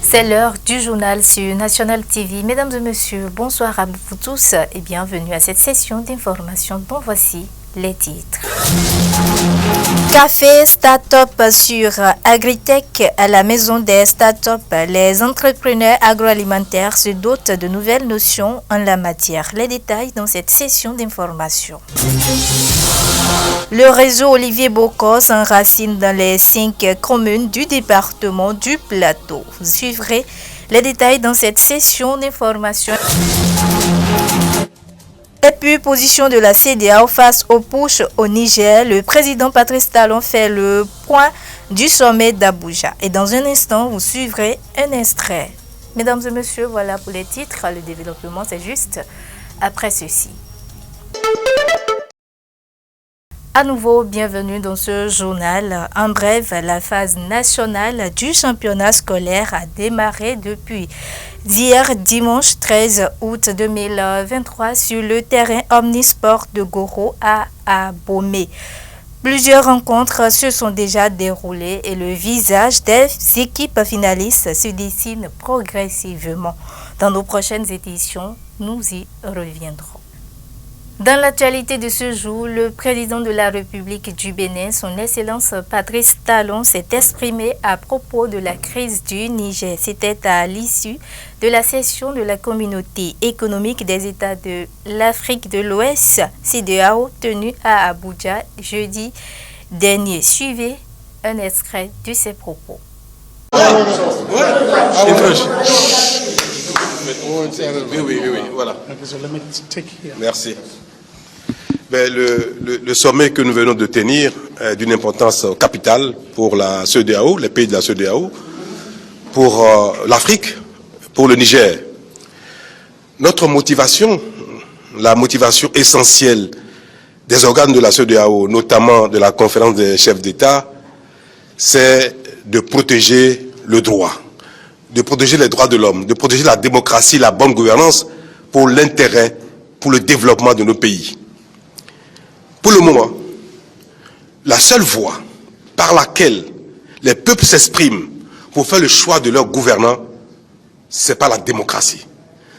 C'est l'heure du journal sur National TV. Mesdames et messieurs, bonsoir à vous tous et bienvenue à cette session d'information dont voici les titres. Café Start-up sur Agritech à la maison des Start-up. Les entrepreneurs agroalimentaires se dotent de nouvelles notions en la matière. Les détails dans cette session d'information. Le réseau Olivier Bocco s'enracine dans les 5 communes du département du Plateau. Vous suivrez les détails dans cette session d'information. Et puis, position de la CEDEAO face au push au Niger. Le président Patrice Talon fait le point du sommet d'Abuja. Et dans un instant, vous suivrez un extrait. Mesdames et messieurs, voilà pour les titres. Le développement, c'est juste après ceci. À nouveau, bienvenue dans ce journal. En bref, la phase nationale du championnat scolaire a démarré depuis hier dimanche 13 août 2023 sur le terrain Omnisport de Goro à Abomey. Plusieurs rencontres se sont déjà déroulées et le visage des équipes finalistes se dessine progressivement. Dans nos prochaines éditions, nous y reviendrons. Dans l'actualité de ce jour, le président de la République du Bénin, son Excellence Patrice Talon, s'est exprimé à propos de la crise du Niger. C'était à l'issue de la session de la Communauté économique des États de l'Afrique de l'Ouest, CEDEAO, tenue à Abuja jeudi dernier. Suivez un extrait de ses propos. Oui, voilà. Merci. Ben, le sommet que nous venons de tenir est d'une importance capitale pour la CEDEAO, les pays de la CEDEAO, pour l'Afrique, pour le Niger. Notre motivation, la motivation essentielle des organes de la CEDEAO, notamment de la conférence des chefs d'État, c'est de protéger le droit, de protéger les droits de l'homme, de protéger la démocratie, la bonne gouvernance pour l'intérêt, pour le développement de nos pays. Pour le moment, la seule voie par laquelle les peuples s'expriment pour faire le choix de leurs gouvernants, c'est pas la démocratie,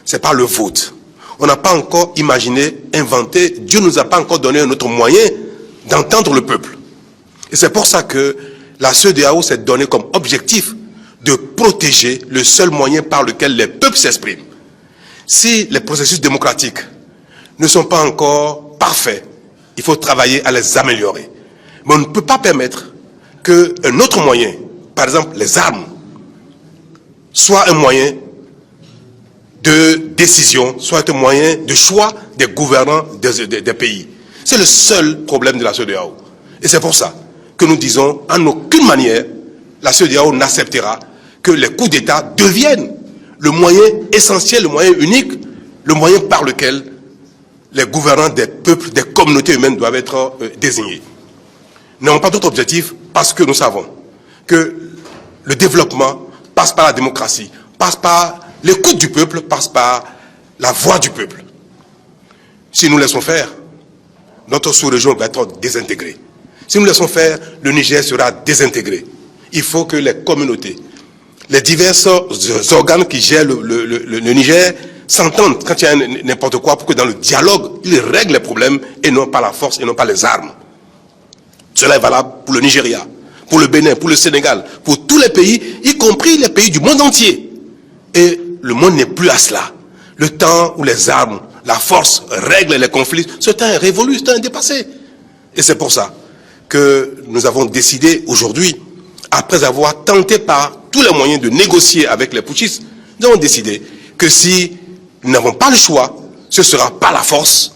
c'est pas le vote. On n'a pas encore imaginé, inventé, Dieu ne nous a pas encore donné un autre moyen d'entendre le peuple. Et c'est pour ça que la CEDEAO s'est donné comme objectif de protéger le seul moyen par lequel les peuples s'expriment. Si les processus démocratiques ne sont pas encore parfaits, il faut travailler à les améliorer. Mais on ne peut pas permettre qu'un autre moyen, par exemple les armes, soit un moyen de décision, soit un moyen de choix des gouvernants des pays. C'est le seul problème de la CEDEAO. Et c'est pour ça que nous disons, en aucune manière, la CEDEAO n'acceptera que les coups d'État deviennent le moyen essentiel, le moyen unique, le moyen par lequel les gouvernants des peuples, des communautés humaines doivent être désignés. Nous n'avons pas d'autre objectif parce que nous savons que le développement passe par la démocratie, passe par l'écoute du peuple, passe par la voix du peuple. Si nous laissons faire, notre sous-région va être désintégrée. Si nous laissons faire, le Niger sera désintégré. Il faut que les communautés, les divers organes qui gèrent le Niger s'entendent quand il y a n'importe quoi pour que dans le dialogue, ils règlent les problèmes et non pas la force et non pas les armes. Cela est valable pour le Nigeria, pour le Bénin, pour le Sénégal, pour tous les pays, y compris les pays du monde entier. Et le monde n'est plus à cela. Le temps où les armes, la force règlent les conflits, ce temps est révolu, ce temps est dépassé. Et c'est pour ça que nous avons décidé aujourd'hui, après avoir tenté par tous les moyens de négocier avec les putschistes, nous avons décidé que si nous n'avons pas le choix, ce sera par la force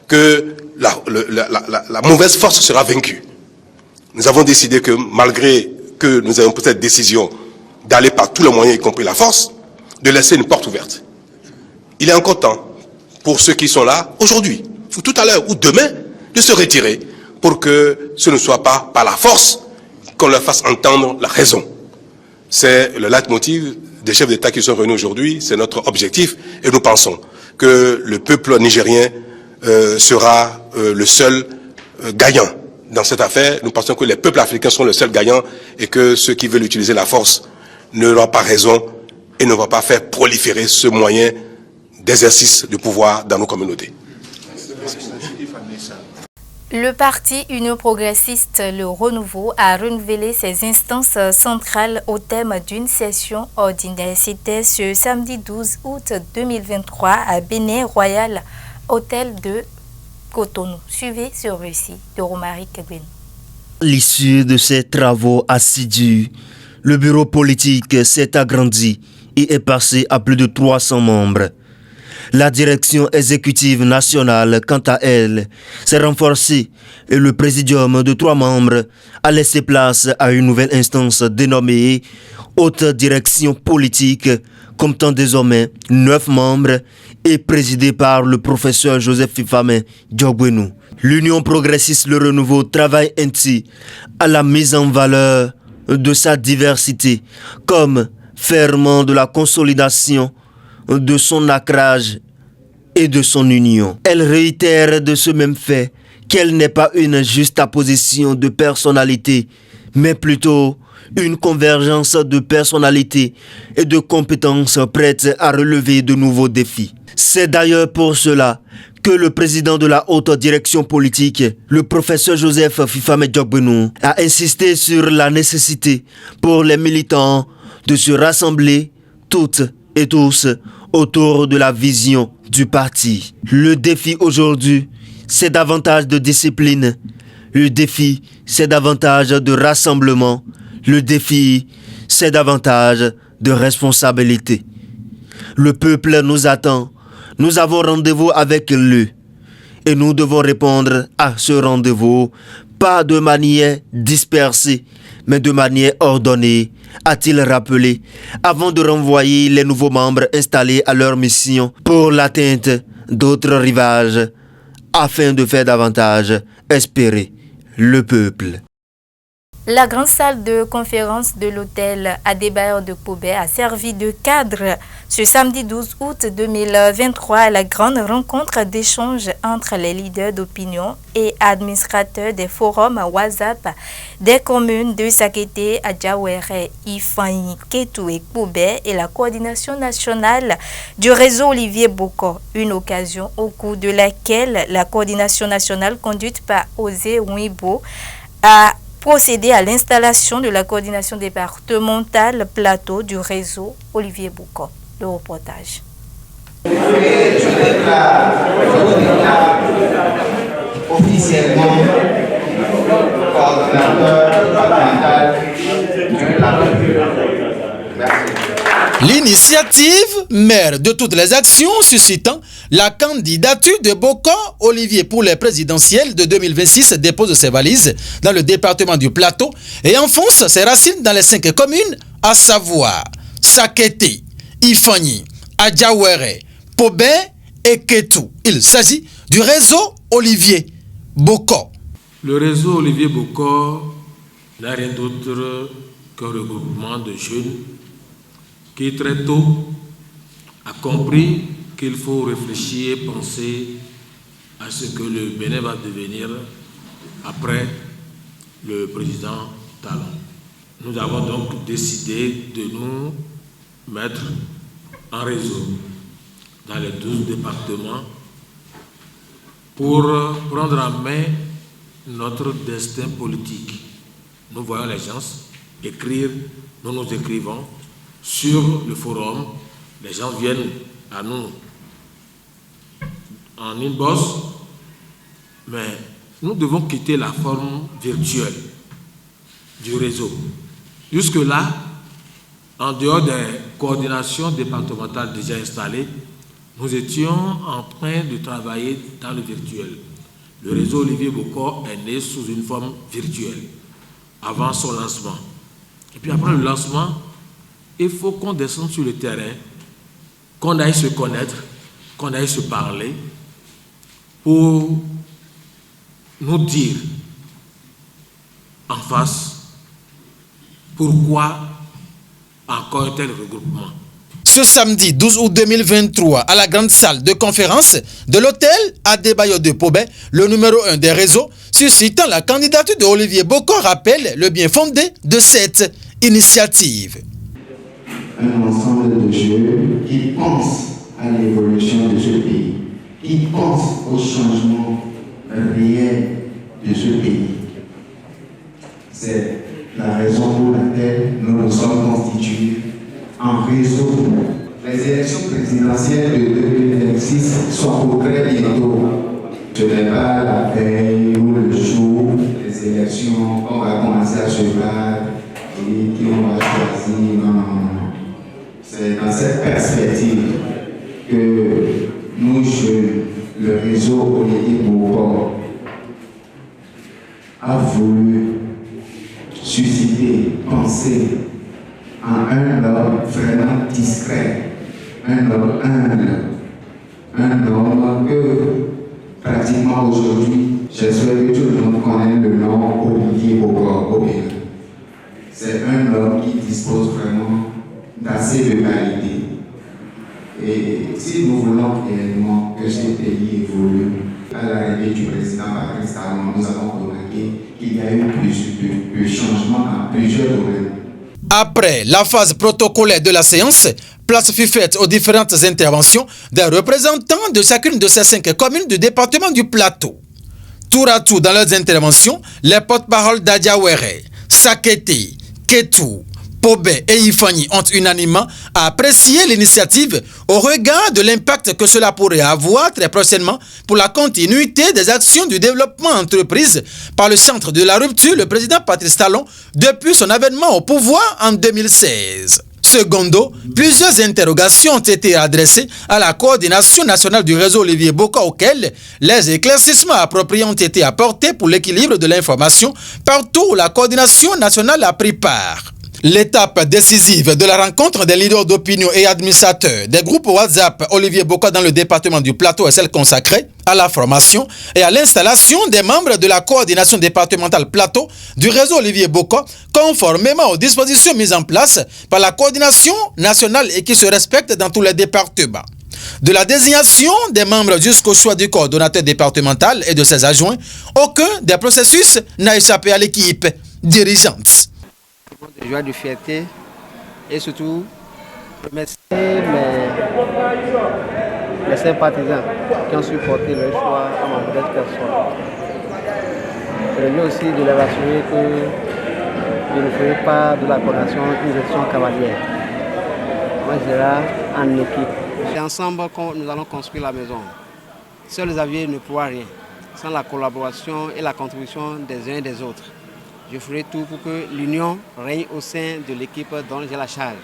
que la mauvaise force sera vaincue. Nous avons décidé que malgré que nous avons pris cette décision d'aller par tous les moyens, y compris la force, de laisser une porte ouverte. Il est encore temps pour ceux qui sont là, aujourd'hui, ou tout à l'heure, ou demain, de se retirer pour que ce ne soit pas par la force qu'on leur fasse entendre la raison. C'est le leitmotiv des chefs d'État qui sont réunis aujourd'hui, c'est notre objectif, et nous pensons que le peuple nigérien sera le seul gagnant dans cette affaire. Nous pensons que les peuples africains sont le seul gagnant et que ceux qui veulent utiliser la force n'auront pas raison et ne va pas faire proliférer ce moyen d'exercice du pouvoir dans nos communautés. Le parti Union progressiste Le Renouveau a renouvelé ses instances centrales au thème d'une session ordinaire. C'était ce samedi 12 août 2023 à Bénin Royal, hôtel de Cotonou. Suivez ce récit de Romaric Kagwen. À l'issue de ces travaux assidus, le bureau politique s'est agrandi et est passé à plus de 300 membres. La direction exécutive nationale, quant à elle, s'est renforcée et le présidium de 3 membres a laissé place à une nouvelle instance dénommée Haute Direction Politique, comptant désormais 9 membres et présidée par le professeur Joseph Fifame Diogbenou. L'Union progressiste Le Renouveau travaille ainsi à la mise en valeur de sa diversité comme ferment de la consolidation de son ancrage et de son union. Elle réitère de ce même fait qu'elle n'est pas une juxtaposition de personnalités, mais plutôt une convergence de personnalités et de compétences prêtes à relever de nouveaux défis. C'est d'ailleurs pour cela que le président de la haute direction politique, le professeur Joseph Fifame Diogbenou, a insisté sur la nécessité pour les militants de se rassembler toutes et tous autour de la vision du parti. Le défi aujourd'hui, c'est davantage de discipline. Le défi, c'est davantage de rassemblement. Le défi, c'est davantage de responsabilité. Le peuple nous attend. Nous avons rendez-vous avec lui. Et nous devons répondre à ce rendez-vous, pas de manière dispersée, mais de manière ordonnée, a-t-il rappelé, avant de renvoyer les nouveaux membres installés à leur mission pour l'atteinte d'autres rivages, afin de faire davantage espérer le peuple. La grande salle de conférence de l'hôtel Adebayor de Pobé a servi de cadre ce samedi 12 août 2023 à la grande rencontre d'échange entre les leaders d'opinion et administrateurs des forums WhatsApp des communes de Sakété, Adjawere, Ifanyi, Kétou et Pobé et la coordination nationale du réseau Olivier Boko. Une occasion au cours de laquelle la coordination nationale conduite par Osé Ouibo a procéder à l'installation de la coordination départementale plateau du réseau Olivier Boucan. Le reportage. Officiellement coordinateur départemental du plateau. Merci. L'initiative mère de toutes les actions suscitant la candidature de Boko Olivier pour les présidentielles de 2026 dépose ses valises dans le département du Plateau et enfonce ses racines dans les 5 communes, à savoir Sakété, Ifanyi, Adjawere, Pobé et Kétou. Il s'agit du réseau Olivier Boko. Le réseau Olivier Boko n'a rien d'autre qu'un regroupement de jeunes qui très tôt a compris qu'il faut réfléchir et penser à ce que le Bénin va devenir après le président Talon. Nous avons donc décidé de nous mettre en réseau dans les 12 départements pour prendre en main notre destin politique. Nous voyons les gens écrire, nous écrivons. Sur le forum, les gens viennent à nous en inbox, mais nous devons quitter la forme virtuelle du réseau. Jusque-là, en dehors des coordinations départementales déjà installées, nous étions en train de travailler dans le virtuel. Le réseau Olivier Boko est né sous une forme virtuelle, avant son lancement. Et puis après le lancement, il faut qu'on descende sur le terrain, qu'on aille se connaître, qu'on aille se parler pour nous dire en face pourquoi encore un tel regroupement. Ce samedi 12 août 2023, à la grande salle de conférence de l'hôtel Adebayor de Pobé, le numéro 1 des réseaux, suscitant la candidature de Olivier Boko, rappelle le bien fondé de cette initiative. un ensemble de jeunes qui pensent à l'évolution de ce pays, qui pensent au changement réel de ce pays. C'est la raison pour laquelle nous nous sommes constitués en réseau. Les élections présidentielles de 2026 sont pour très bientôt. Ce n'est pas la veille ou le jour des élections qu'on va commencer à se battre et qui on va choisir. Non. C'est dans cette perspective que nous, jeunes, le réseau Olivier Bocor, a voulu susciter, penser en un homme vraiment discret, un homme humble, un homme que pratiquement aujourd'hui, j'espère que tout le monde connaît le nom Olivier Bocor au Bénin. C'est un homme qui dispose vraiment d'assez de qualité. Et si nous voulons réellement que ce pays évolue, à l'arrivée du président Patrice Talon, nous avons remarqué qu'il y a eu plus de changements dans plusieurs domaines. Après la phase protocolaire de la séance, place fut faite aux différentes interventions des représentants de chacune de ces 5 communes du département du Plateau. Tour à tour dans leurs interventions, les porte-paroles d'Adiawere, Sakete, Ketou, Pobé et Ifani ont unanimement apprécié l'initiative au regard de l'impact que cela pourrait avoir très prochainement pour la continuité des actions du développement entreprise par le centre de la rupture, le président Patrice Talon, depuis son avènement au pouvoir en 2016. Secondo, plusieurs interrogations ont été adressées à la coordination nationale du réseau Olivier Bocor, auquel les éclaircissements appropriés ont été apportés pour l'équilibre de l'information partout où la coordination nationale a pris part. L'étape décisive de la rencontre des leaders d'opinion et administrateurs des groupes WhatsApp Olivier Bocor dans le département du Plateau est celle consacrée à la formation et à l'installation des membres de la coordination départementale Plateau du réseau Olivier Bocor, conformément aux dispositions mises en place par la coordination nationale et qui se respectent dans tous les départements. De la désignation des membres jusqu'au choix du coordonnateur départemental et de ses adjoints, aucun des processus n'a échappé à l'équipe dirigeante. De joie, de fierté et surtout remercier les sympathisants qui ont supporté leur choix à ma modeste personne. Je veux aussi de les rassurer que je ne ferai pas de la coordination une gestion cavalière. Moi, je serai en équipe. C'est ensemble que nous allons construire la maison. Seuls Xavier ne pourra rien sans la collaboration et la contribution des uns et des autres. Je ferai tout pour que l'union règne au sein de l'équipe dont j'ai la charge,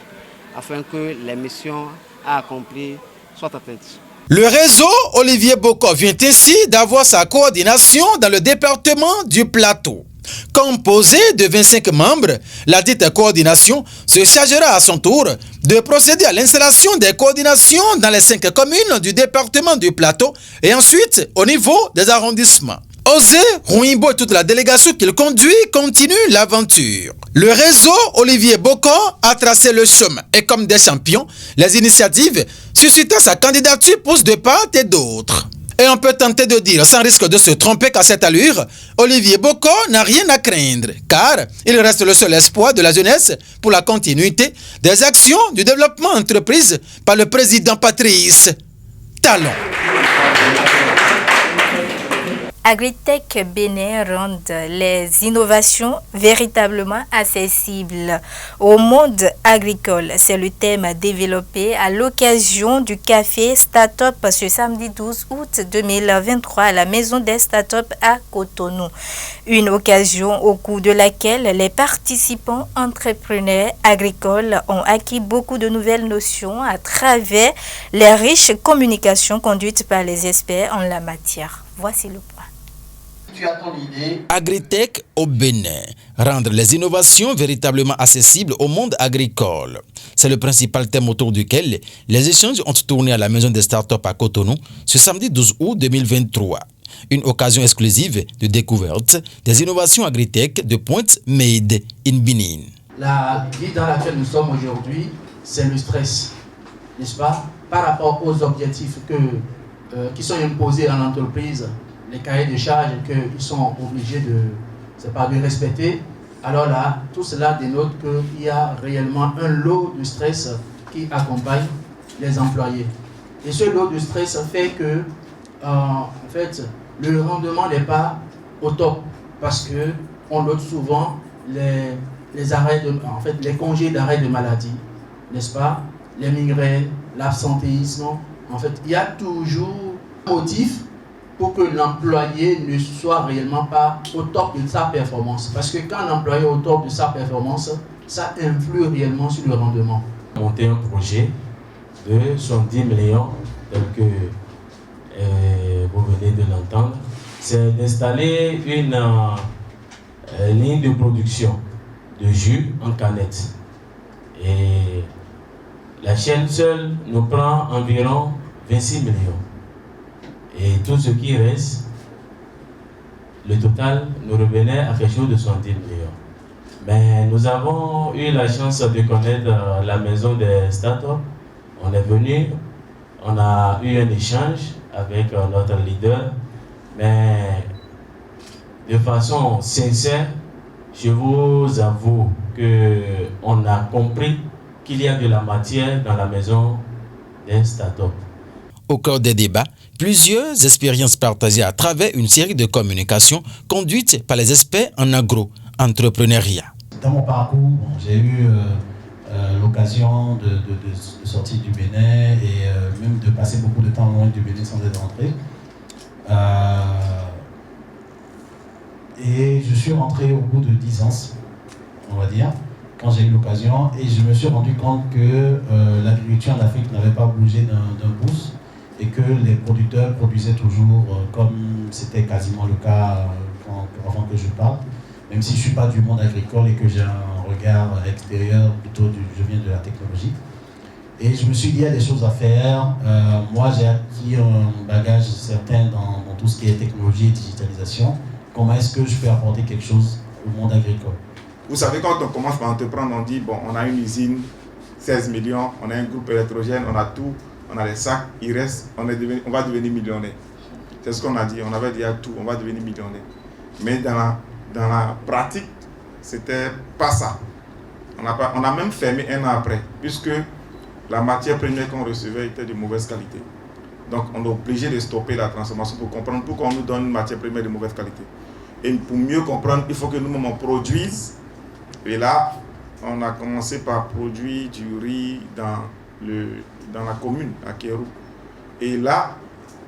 afin que les missions à accomplir soient atteintes. Le réseau Olivier Bocor vient ainsi d'avoir sa coordination dans le département du Plateau. Composée de 25 membres, la dite coordination se chargera à son tour de procéder à l'installation des coordinations dans les 5 communes du département du Plateau et ensuite au niveau des arrondissements. Osé Rouimbo et toute la délégation qu'il conduit continue l'aventure. Le réseau Olivier Bocor a tracé le chemin et comme des champions, les initiatives suscitant sa candidature poussent de part et d'autre. Et on peut tenter de dire, sans risque de se tromper qu'à cette allure, Olivier Bocor n'a rien à craindre, car il reste le seul espoir de la jeunesse pour la continuité des actions du développement entreprise par le président Patrice Talon. Agritech Bénin rend les innovations véritablement accessibles au monde agricole. C'est le thème développé à l'occasion du café Startup ce samedi 12 août 2023 à la Maison des Startups à Cotonou. Une occasion au cours de laquelle les participants entrepreneurs agricoles ont acquis beaucoup de nouvelles notions à travers les riches communications conduites par les experts en la matière. Voici le point. Tu as ton idée. Agritech au Bénin, rendre les innovations véritablement accessibles au monde agricole. C'est le principal thème autour duquel les échanges ont tourné à la Maison des Startups à Cotonou ce samedi 12 août 2023. Une occasion exclusive de découverte des innovations agritech de pointe made in Benin. La vie dans laquelle nous sommes aujourd'hui, c'est le stress, n'est-ce pas? Par rapport aux objectifs qui sont imposés en entreprise, les cahiers de charges qu'ils sont obligés de respecter, alors là, tout cela dénote qu'il y a réellement un lot de stress qui accompagne les employés. Et ce lot de stress fait que, en fait, le rendement n'est pas au top parce que on note souvent les arrêts les congés d'arrêt de maladie, n'est-ce pas? Les migraines, l'absentéisme. En fait, il y a toujours un motif pour que l'employé ne soit réellement pas au top de sa performance. Parce que quand l'employé est au top de sa performance, ça influe réellement sur le rendement. Monter un projet de 70 millions, tel que vous venez de l'entendre, c'est d'installer une ligne de production de jus en canette. Et la chaîne seule nous prend environ 26 millions. Et tout ce qui reste, le total nous revenait à quelque chose de 70 millions. Mais nous avons eu la chance de connaître la maison des startups. On est venu, on a eu un échange avec notre leader, mais de façon sincère, je vous avoue qu'on a compris qu'il y a de la matière dans la maison des startups. Au cours des débats, plusieurs expériences partagées à travers une série de communications conduites par les experts en agro-entrepreneuriat. Dans mon parcours, j'ai eu l'occasion de sortir du Bénin et même de passer beaucoup de temps loin du Bénin sans être rentré. Et je suis rentré au bout de 10 ans, on va dire, quand j'ai eu l'occasion, et je me suis rendu compte que l'agriculture en Afrique n'avait pas bougé d'un pouce et que les producteurs produisaient toujours comme c'était quasiment le cas avant que je parle, même si je ne suis pas du monde agricole et que j'ai un regard extérieur, plutôt je viens de la technologie. Et je me suis dit, il y a des choses à faire. Moi, j'ai acquis un bagage certain dans tout ce qui est technologie et digitalisation. Comment est-ce que je peux apporter quelque chose au monde agricole? Vous savez, quand on commence par entreprendre, on dit, bon, on a une usine, 16 millions, on a un groupe électrogène, on a tout, on a les sacs, il reste, on va devenir millionnaire. C'est ce qu'on a dit, on avait dit à tout, on va devenir millionnaire. Mais dans la pratique, c'était pas ça. On a même fermé un an après, puisque la matière première qu'on recevait était de mauvaise qualité. Donc on est obligé de stopper la transformation pour comprendre pourquoi on nous donne une matière première de mauvaise qualité. Et pour mieux comprendre, il faut que nous-mêmes on produise. Et là, on a commencé par produire du riz dans la commune, à Kérou. Et là,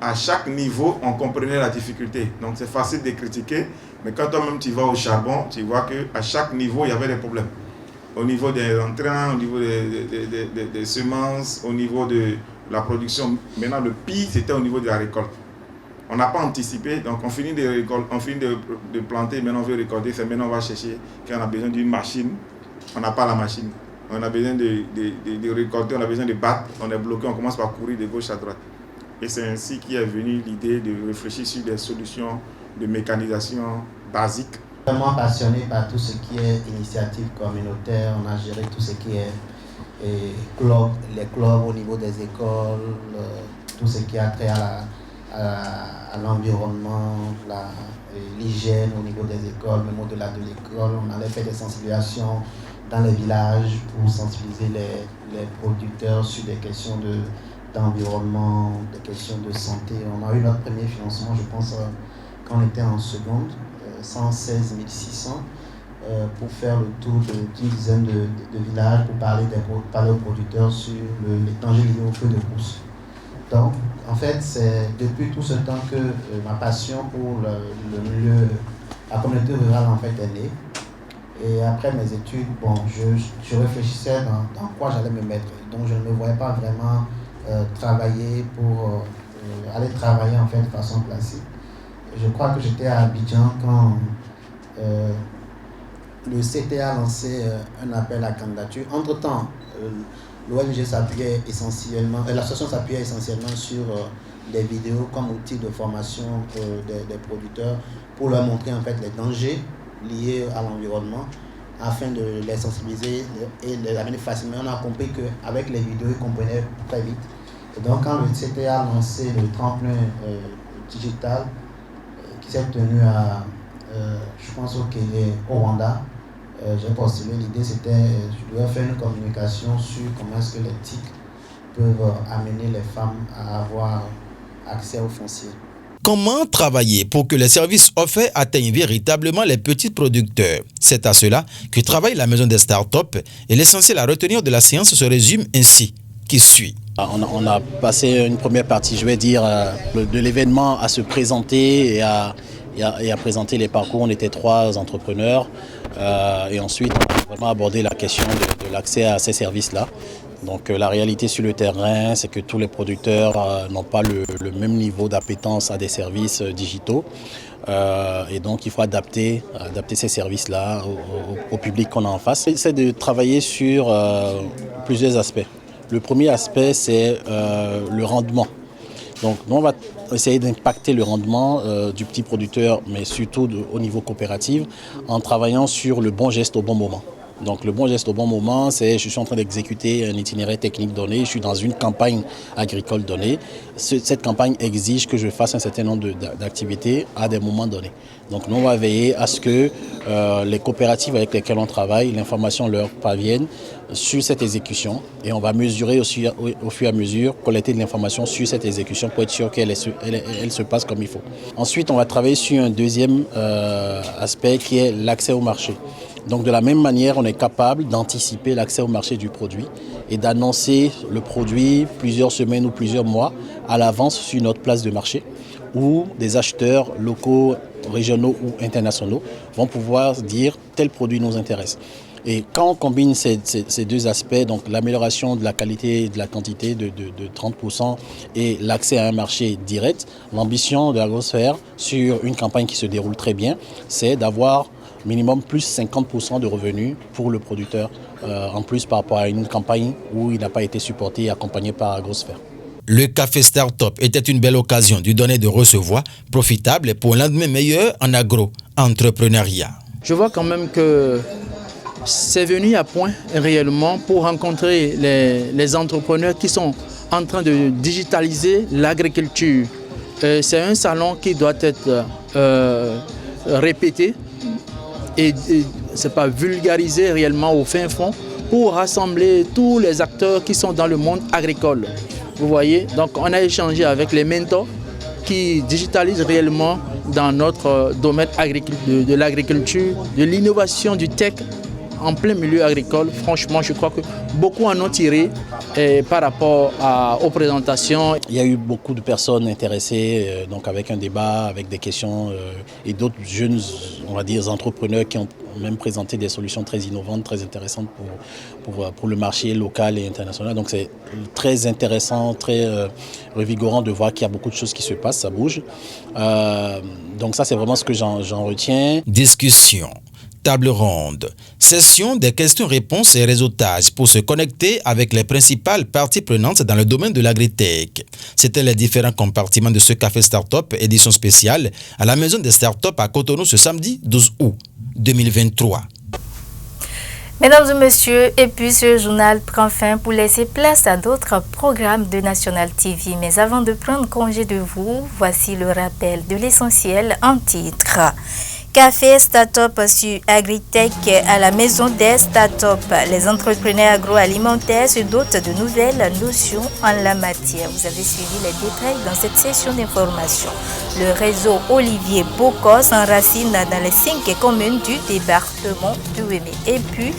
à chaque niveau, on comprenait la difficulté. Donc c'est facile de critiquer, mais quand toi-même tu vas au charbon, tu vois qu'à chaque niveau, il y avait des problèmes. Au niveau des entrants, au niveau des semences, au niveau de la production. Maintenant, le pire, c'était au niveau de la récolte. On n'a pas anticipé, donc on finit de planter, maintenant on veut récolter, c'est maintenant on va chercher, quand on a besoin d'une machine, on n'a pas la machine. On a besoin de récolter, on a besoin de battre, on est bloqué, on commence par courir de gauche à droite. Et c'est ainsi qu'est venue l'idée de réfléchir sur des solutions de mécanisation basiques. Vraiment passionné par tout ce qui est initiative communautaire, on a géré tout ce qui est les clubs au niveau des écoles, tout ce qui a trait à l'environnement, l'hygiène au niveau des écoles, même au-delà de l'école. On allait faire des sensibilisations dans les villages pour sensibiliser les producteurs sur des questions d'environnement, des questions de santé. On a eu notre premier financement, je pense, quand on était en seconde, 116 600, pour faire le tour d'une dizaine de villages pour parler aux producteurs sur les dangers liés au feu de brousse. Donc, en fait, c'est depuis tout ce temps que ma passion pour le milieu, la communauté rurale en fait est née. Et après mes études, bon, je réfléchissais dans quoi j'allais me mettre. Donc, je ne me voyais pas vraiment travailler pour aller travailler en fait de façon classique. Je crois que j'étais à Abidjan quand le CTA a lancé un appel à candidature. Entre-temps, l'ONG s'appuyait essentiellement, l'association s'appuyait essentiellement sur des vidéos comme outil de formation des producteurs pour leur montrer en fait les dangers liés à l'environnement afin de les sensibiliser et les amener facilement. On a compris qu'avec les vidéos, ils comprenaient très vite. Et donc quand le CTA a lancé le tremplin digital qui s'est tenu à, je pense au Rwanda, j'ai postulé. L'idée c'était, je devais faire une communication sur comment est-ce que les TIC peuvent amener les femmes à avoir accès au foncier. Comment travailler pour que les services offerts atteignent véritablement les petits producteurs? C'est à cela que travaille la maison des startups et l'essentiel à retenir de la séance se résume ainsi, qui suit. On a passé une première partie, je vais dire, de l'événement à se présenter et à présenter les parcours. On était 3 entrepreneurs et ensuite on a vraiment abordé la question de l'accès à ces services-là. Donc la réalité sur le terrain, c'est que tous les producteurs n'ont pas le même niveau d'appétence à des services digitaux. Et donc il faut adapter ces services-là au public qu'on a en face. C'est de travailler sur plusieurs aspects. Le premier aspect, c'est le rendement. Donc nous, on va essayer d'impacter le rendement du petit producteur, mais surtout au niveau coopératif, en travaillant sur le bon geste au bon moment. Donc le bon geste au bon moment, c'est je suis en train d'exécuter un itinéraire technique donné, je suis dans une campagne agricole donnée. Cette campagne exige que je fasse un certain nombre d'activités à des moments donnés. Donc nous, on va veiller à ce que les coopératives avec lesquelles on travaille, l'information leur parvienne sur cette exécution et on va mesurer aussi au fur et à mesure, collecter de l'information sur cette exécution pour être sûr qu'elle se passe comme il faut. Ensuite, on va travailler sur un deuxième aspect qui est l'accès au marché. Donc de la même manière, on est capable d'anticiper l'accès au marché du produit et d'annoncer le produit plusieurs semaines ou plusieurs mois à l'avance sur notre place de marché où des acheteurs locaux, régionaux ou internationaux vont pouvoir dire tel produit nous intéresse. Et quand on combine ces deux aspects, donc l'amélioration de la qualité et de la quantité de 30% et l'accès à un marché direct, l'ambition de l'Agrosphère sur une campagne qui se déroule très bien, c'est d'avoir minimum plus 50% de revenus pour le producteur, en plus par rapport à une campagne où il n'a pas été supporté et accompagné par Agrosphère. Le café Startup était une belle occasion de donner et de recevoir, profitable pour un lendemain meilleur en agro-entrepreneuriat. Je vois quand même que c'est venu à point réellement pour rencontrer les entrepreneurs qui sont en train de digitaliser l'agriculture. C'est un salon qui doit être répété et c'est pas vulgarisé réellement au fin fond pour rassembler tous les acteurs qui sont dans le monde agricole. Vous voyez, donc on a échangé avec les mentors qui digitalisent réellement dans notre domaine de l'agriculture, de l'innovation, du tech en plein milieu agricole. Franchement, je crois que beaucoup en ont tiré par rapport aux présentations. Il y a eu beaucoup de personnes intéressées, donc avec un débat, avec des questions et d'autres jeunes, on va dire, entrepreneurs qui ont même présenté des solutions très innovantes, très intéressantes pour le marché local et international. Donc c'est très intéressant, très revigorant de voir qu'il y a beaucoup de choses qui se passent, ça bouge. Donc ça, c'est vraiment ce que j'en retiens. Discussion. Table ronde, session des questions-réponses et réseautage pour se connecter avec les principales parties prenantes dans le domaine de l'agritech. C'était les différents compartiments de ce café Startup édition spéciale à la maison des startups à Cotonou ce samedi 12 août 2023. Mesdames et messieurs, et puis ce journal prend fin pour laisser place à d'autres programmes de National TV. Mais avant de prendre congé de vous, voici le rappel de l'essentiel en titre. Café Startup sur Agritech à la maison des startups. Les entrepreneurs agroalimentaires se dotent de nouvelles notions en la matière. Vous avez suivi les détails dans cette session d'information. Le réseau Olivier Boko s'enracine dans les 5 communes du département du Wémé. Et puis,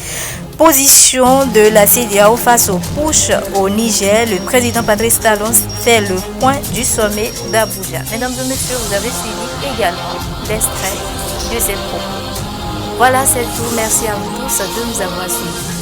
position de la CEDEAO face aux pushs au Niger. Le président Patrice Talon fait le point du sommet d'Abuja. Mesdames et messieurs, vous avez suivi également l'extrait de ces propos. Voilà, c'est tout. Merci à vous tous de nous avoir suivis.